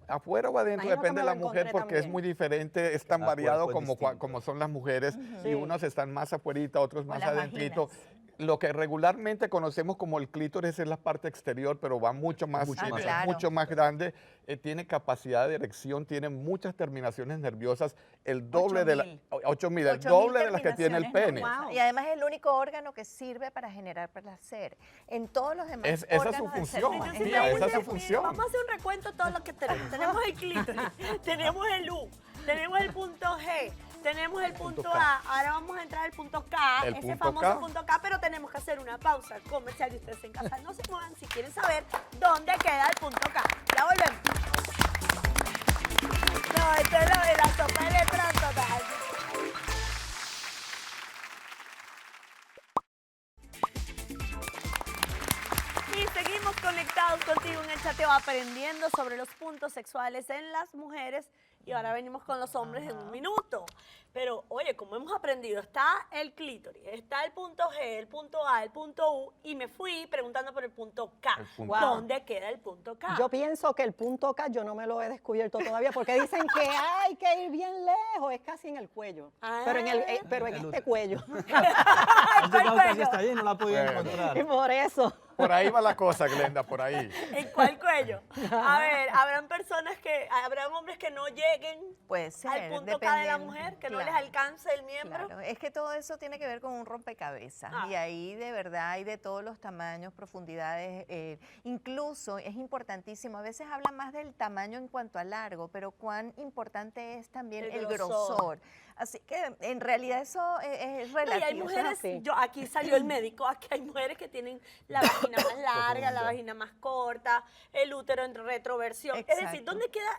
afuera o adentro, Imagino que depende me de lo la mujer, encontré porque es también. muy diferente, es tan Cada variado cuerpo es como, distinto. como son las mujeres, y Sí. unos están más afuerita, otros más las adentrito. vaginas. Lo que regularmente conocemos como el clítoris es la parte exterior, pero va mucho más, Mucho más es mucho más grande, tiene capacidad de erección, tiene muchas terminaciones nerviosas, el doble de la 8.000, el 8.000 doble de las que tiene el terminaciones pene. nerviosas. Wow. Y además es el único órgano que sirve para generar placer. En todos los demás Esa es su órganos del ser función. humano. Entonces, Mira, esa es su miren, función. Vamos a hacer un recuento de todo lo que tenemos. Tenemos el clítoris, tenemos el U, tenemos el punto G, tenemos el punto A. Ahora vamos a entrar al punto K, El ese punto famoso K. punto K, pero tenemos que hacer una pausa comercial y ustedes en casa no se muevan si quieren saber dónde queda el punto K. Ya volvemos. No, esto es lo de la sopa de letras total. Y seguimos conectados contigo en el chateo aprendiendo sobre los puntos sexuales en las mujeres y ahora venimos con los hombres en un minuto. Pero oye, como hemos aprendido, está el clítoris, está el punto G, el punto A, el punto U y me fui preguntando por el punto K. El punto K. ¿Dónde queda el punto K? Yo pienso que el punto K yo no me lo he descubierto todavía porque dicen que hay que ir bien lejos, es casi en el cuello, pero en este cuello. Has llegado casi cuello? hasta ahí y no la ha podido Bueno. encontrar. Y por eso. Por ahí va la cosa, Glenda, por ahí. ¿En cuál cuello? A ver, habrán hombres que no lleguen Puede ser, al punto K de la dependiendo. mujer, que no Claro. les alcance el miembro. Claro, es que todo eso tiene que ver con un rompecabezas Ah. y ahí de verdad hay de todos los tamaños, profundidades, incluso es importantísimo, a veces hablan más del tamaño en cuanto a largo, pero cuán importante es también El el grosor. grosor. Así que en realidad eso es No, y hay relativo. mujeres, así. aquí salió el médico, aquí hay mujeres que tienen la vagina más larga, la vagina más corta, el útero en retroversión. Es decir, Exacto. ¿dónde queda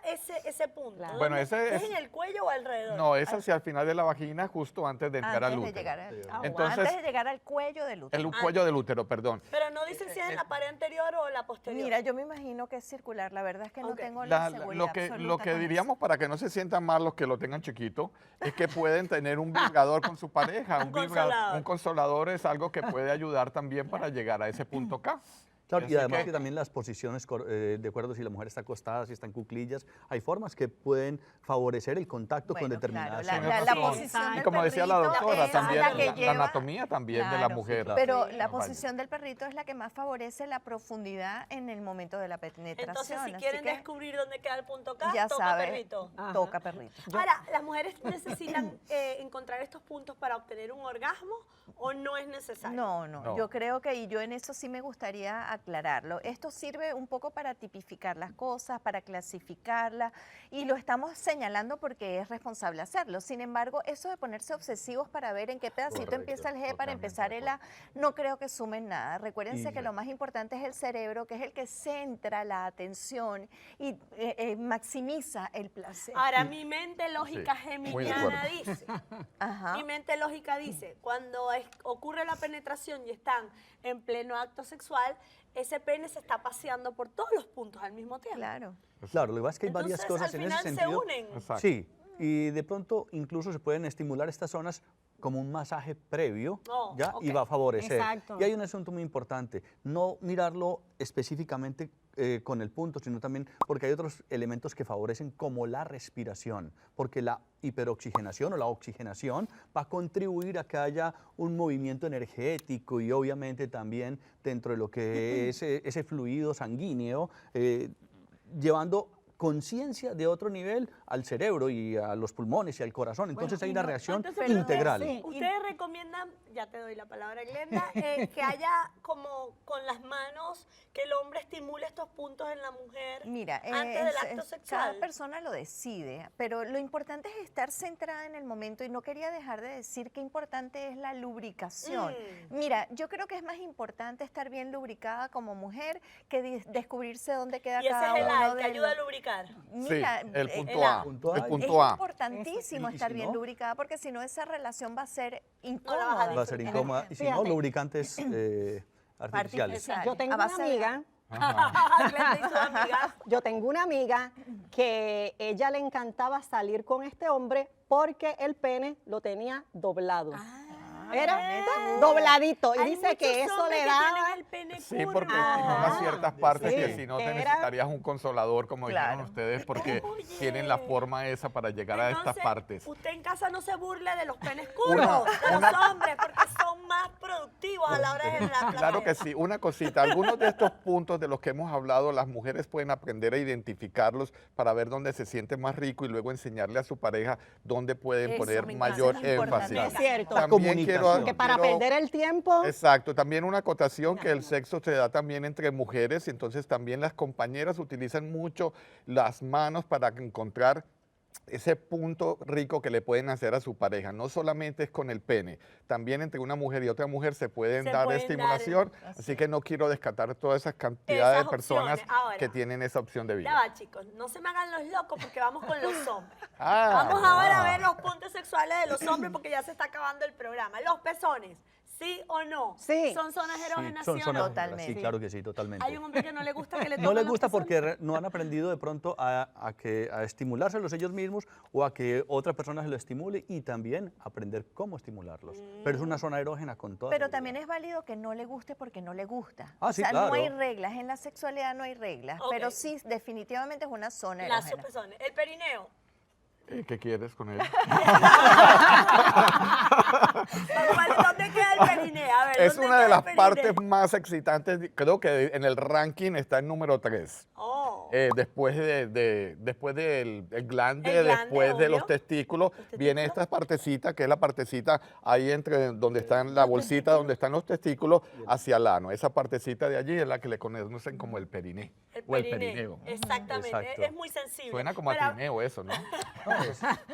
ese punto? Claro. Bueno, ¿Dónde- ese ¿Es es- en el cuello o alrededor? No, es hacia el final de la vagina, justo antes de entrar al Antes de útero. llegar al, Entonces, antes de llegar al cuello del útero. el cuello del útero, perdón. Pero no dicen si es en la pared anterior o la posterior. Mira, yo me imagino que es circular, la verdad es que no Ok. tengo la La- seguridad lo que absoluta con eso. diríamos para que no se sientan mal los que lo tengan chiquito es que pueden tener un vibrador con su pareja. Un consolador. Un consolador es algo que puede ayudar también para llegar a ese punto K. Claro, y Así además que- que también las posiciones, de acuerdo si la mujer está acostada, si está en cuclillas, hay formas que pueden favorecer el contacto con Bueno, determinadas claro, zonas. la Sí. posición Y del como decía la perrito doctora, es también la que la lleva- anatomía también de la Claro, mujer. Pero Sí. la Vale. posición del perrito es la que más favorece la profundidad en el momento de la penetración. Entonces, si así quieren que descubrir dónde queda el punto K, ya toca sabe, perrito. Ajá. toca perrito. Ahora, ¿las mujeres necesitan encontrar estos puntos para obtener un orgasmo o no es necesario? No. Yo creo que, y yo en eso sí me gustaría aclararlo, esto sirve un poco para tipificar las cosas, para clasificarlas, y lo estamos señalando porque es responsable hacerlo. Sin embargo, eso de ponerse obsesivos para ver en qué pedacito Correcto, empieza el G para totalmente empezar de el A, no creo que sumen nada. Recuérdense Y- que lo más importante es el cerebro, que es el que centra la atención y maximiza el placer. Ahora, mi mente lógica Sí, muy de geminiana acuerdo. dice, Ajá. mi mente lógica dice, cuando ocurre la penetración y están en pleno acto sexual, ese pene se está paseando por todos los puntos al mismo tiempo. Claro. Claro, lo que pasa es que hay Entonces, varias cosas al en ese final se sentido. unen. Exacto. Sí, y de pronto incluso se pueden estimular estas zonas como un masaje previo, Oh, ¿ya? ok. Y va a favorecer. Exacto. Y hay un asunto muy importante, no mirarlo específicamente con el punto, sino también porque hay otros elementos que favorecen como la respiración, porque la hiperoxigenación o la oxigenación va a contribuir a que haya un movimiento energético y obviamente también dentro de lo que es ese fluido sanguíneo, llevando conciencia de otro nivel al cerebro y a los pulmones y al corazón. Entonces hay una reacción Entonces, integral. sí. Ustedes recomiendan, ya te doy la palabra, Glenda, que haya como con las manos, que el hombre estimule estos puntos en la mujer Mira, antes del acto cada sexual. persona lo decide, pero lo importante es estar centrada en el momento y no quería dejar de decir qué importante es la lubricación. Mira, yo creo que es más importante estar bien lubricada como mujer que descubrirse dónde queda Y ese cada es el uno A, el que de ayuda a los- lubricar. Mira, Sí, el punto el A. punto A. El es punto A. importantísimo Y estar si bien no- lubricada porque si no esa relación va a ser la vas a incómoda. Va a ser disfrutar. incómoda. Y si no, Fíjate. lubricantes artificiales. Yo tengo a una base de- amiga, Glenda y su amiga. yo tengo una amiga que ella le encantaba salir con este hombre porque el pene lo tenía doblado. Era dobladito. Y Hay dice que muchos eso hombres le que daba. tienen el pene Sí, porque curvo. estimulas ciertas partes Sí, que si no te que era- necesitarías un consolador, como dijeron Claro. ustedes, porque Oye. tienen la forma esa para llegar a estas Entonces, partes. usted en casa no se burle de los penes curvos, de los hombres, porque son más productivos a la hora de generar placer. Claro que sí. Una cosita, algunos de estos puntos de los que hemos hablado, las mujeres pueden aprender a identificarlos para ver dónde se siente más rico y luego enseñarle a su pareja dónde pueden Eso poner me encanta, mayor eso es importante. énfasis. Es cierto. La También comunicación. Que para quiero- perder el tiempo. Exacto, también una acotación que el sexo se da también entre mujeres, y entonces también las compañeras utilizan mucho las manos para encontrar ese punto rico que le pueden hacer a su pareja. No solamente es con el pene, también entre una mujer y otra mujer se pueden Se dar pueden estimulación, dar- así que no quiero descartar toda esa cantidad Esas de personas opciones. Ahora, que tienen esa opción de Ya vida. va, chicos, no se me hagan los locos porque vamos con los hombres. Ah, Vamos ahora ya. a ver los puntos sexuales de los hombres porque ya se está acabando el programa. Los pezones, ¿sí o no? Sí. ¿Son zonas erógenas, son sí o zonas no? Totalmente. Sí, claro que sí, totalmente. Hay un hombre que no le gusta que le No toquen les los gusta pezones. porque no han aprendido de pronto a estimulárselos ellos mismos o a que otra persona se lo estimule y también aprender cómo estimularlos. Pero es una zona erógena con todo. Pero también es válido que no le guste porque no le gusta. Ah, o sí, sea, no claro. hay reglas, en la sexualidad no hay reglas, Ok. pero sí definitivamente es una zona Las erógena. pezones. El perineo. ¿Qué quieres con él? ¿Dónde queda el perineo? A ver, Es ¿dónde una de queda las el perineo? partes más excitantes, creo que en el ranking está en número 3. Oh. después después del el glande, El glande, después de los obvio. testículos, viene esta partecita, que es la partecita ahí entre donde están la bolsita, donde están los testículos, hacia el ano. Esa partecita de allí es la que le conocen como el periné. O el perineo. Exactamente, Exacto. es muy sensible. Suena como a Pero, trineo eso, ¿no?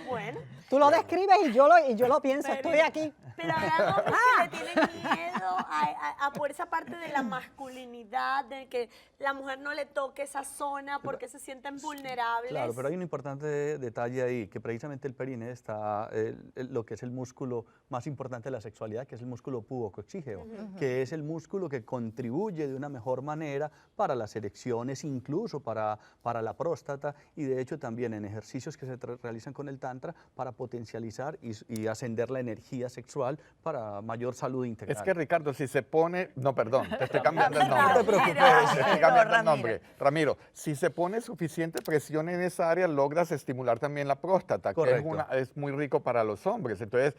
bueno, Tú lo describes y yo lo pienso, Pero- estoy aquí. pero habrá hombres que le tienen miedo a por esa parte de la masculinidad, de que la mujer no le toque esa zona porque se sienten vulnerables. Claro, pero hay un importante detalle ahí, que precisamente el perine está lo que es el músculo más importante de la sexualidad, que es el músculo pubocoexígeo, que es el músculo que contribuye de una mejor manera para las erecciones, incluso para la próstata, y de hecho también en ejercicios que se realizan con el tantra para potencializar y ascender la energía sexual para mayor salud integral. Es que Ricardo, si se pone, no, perdón, te estoy cambiando el nombre. No te preocupes. Te estoy cambiando el Ramiro. nombre. Ramiro, si se pone suficiente presión en esa área, logras estimular también la próstata, que Correcto. es muy rico para los hombres. Entonces,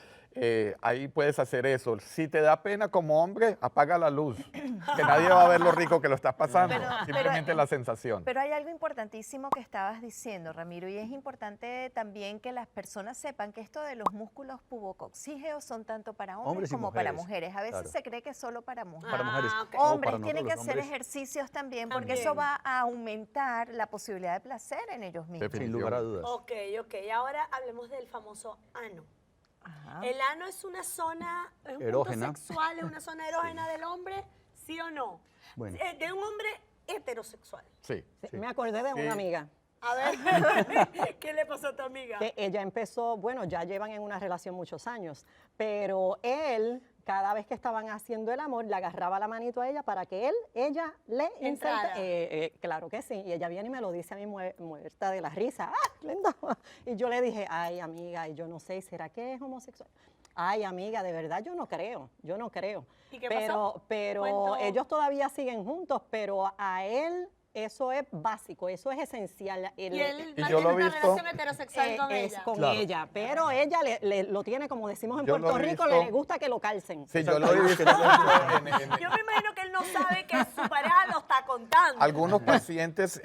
ahí puedes hacer eso. Si te da pena como hombre, apaga la luz, que nadie va a ver lo rico que lo estás pasando, simplemente la sensación. Pero hay algo importantísimo que estabas diciendo, Ramiro, y es importante también que las personas sepan que esto de los músculos pubocoexígeos son tanto para hombres, Hombres y como para mujeres, mujeres. A veces claro. se cree que es solo para mujeres. Para mujeres. Ah, ok. o Hombres para tienen que nosotros los hacer hombres, ejercicios también porque También. eso va a aumentar la posibilidad de placer en ellos mismos. sin lugar a dudas. Ok, ahora hablemos del famoso ano. Ajá. ¿El ano es una zona, es un Erógena. punto sexual, es una zona erógena del hombre? ¿Sí o no? Bueno. De un hombre heterosexual. Sí. Sí, me acordé de Sí. una amiga A ver, ¿qué le pasó a tu amiga? que ella empezó, bueno, ya llevan en una relación muchos años, pero él, cada vez que estaban haciendo el amor, le agarraba la manito a ella para que ella le Entrara. claro que sí, y ella viene y me lo dice a mí muerta de la risa, ¡ah, lindo! Y yo le dije, ay, amiga, y yo no sé, ¿será que es homosexual? Ay, amiga, de verdad yo no creo. ¿Y qué pasó? Pero Cuento. ellos todavía siguen juntos, pero a él eso es básico, eso es esencial. Y él Y mantiene yo lo he una visto, relación heterosexual con es ella. con Claro. ella, pero ella lo tiene, como decimos en Yo lo Puerto he Rico, visto. le gusta que lo calcen. Sí, yo lo he visto en- Yo me imagino que él no sabe que su pareja lo está contando. algunos pacientes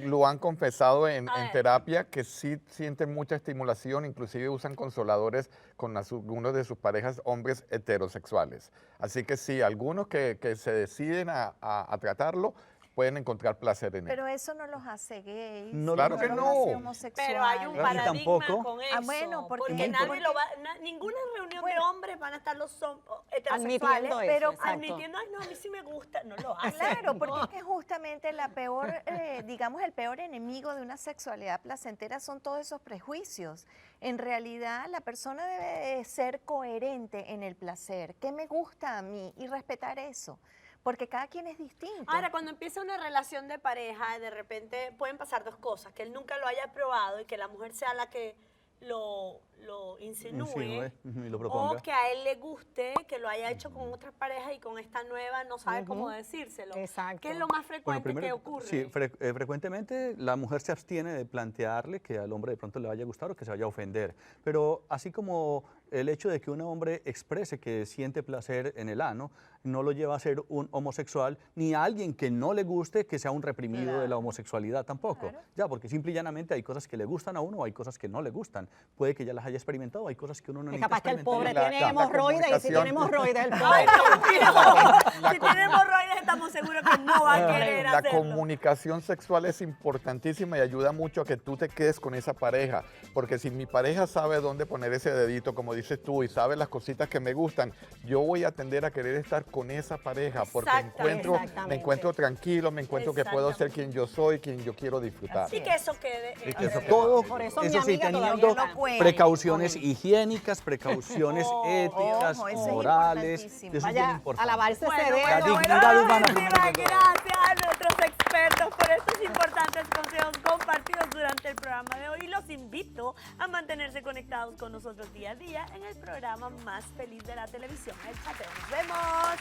lo han confesado en A ver. terapia que sí sienten mucha estimulación, inclusive usan consoladores con algunos de sus parejas hombres heterosexuales. Así que sí, algunos que se deciden a tratarlo pueden encontrar placer en él. Pero eso no los hace gays. No, Claro que los no. hace homosexuales. Pero hay un Y paradigma tampoco- con eso. Ah, bueno, porque nadie lo va, ninguna reunión de hombres van a estar los heterosexuales, Admitiendo eso, pero exacto. admitiendo, ay, no, a mí sí me gusta, no lo hacen. Claro, porque es que justamente la peor, digamos, el peor enemigo de una sexualidad placentera son todos esos prejuicios. En realidad, la persona debe ser coherente en el placer. ¿Qué me gusta a mí? Y respetar eso. Porque cada quien es distinto. Ahora, cuando empieza una relación de pareja, de repente pueden pasar dos cosas, que él nunca lo haya probado y que la mujer sea la que lo insinúe, Insinúe, y lo o proponga. que a él le guste, que lo haya hecho con otras parejas y con esta nueva no sabe cómo decírselo. Exacto. ¿Qué es lo más frecuente que ocurre? Sí, frecuentemente la mujer se abstiene de plantearle que al hombre de pronto le vaya a gustar o que se vaya a ofender. Pero así como el hecho de que un hombre exprese que siente placer en el ano no lo lleva a ser un homosexual, ni a alguien que no le guste que sea un reprimido de la homosexualidad tampoco. Ya, porque simple y llanamente hay cosas que le gustan a uno o hay cosas que no le gustan. Puede que ya las haya experimentado, hay cosas que uno no Es necesita capaz que el pobre La- tiene la hemorroides y si comunicación. tiene hemorroides el Ay, pobre. Dios mío. Si tiene hemorroides, estamos seguros que no va a querer La hacerlo. comunicación sexual es importantísima y ayuda mucho a que tú te quedes con esa pareja, porque si mi pareja sabe dónde poner ese dedito, como dices tú, y sabe las cositas que me gustan, yo voy a tender a querer estar con esa pareja, porque Exactamente. me encuentro tranquilo, me encuentro que puedo ser Exactamente. quien yo soy, quien yo quiero disfrutar. Y que eso quede. Y que eso Todo, Por eso mi eso sí, amiga todavía teniendo no puede. precauciones higiénicas, precauciones éticas, Ojo, eso es morales. importantísimo. Eso es bien Vaya a importante. lavarse ese dedo. La dignidad humana primero que todo. Gracias a nuestros expertos por estos importantes consejos compartidos durante el programa de hoy. Y los invito a mantenerse conectados con nosotros día a día en el programa más feliz de la televisión, El Chateo. ¡Nos vemos!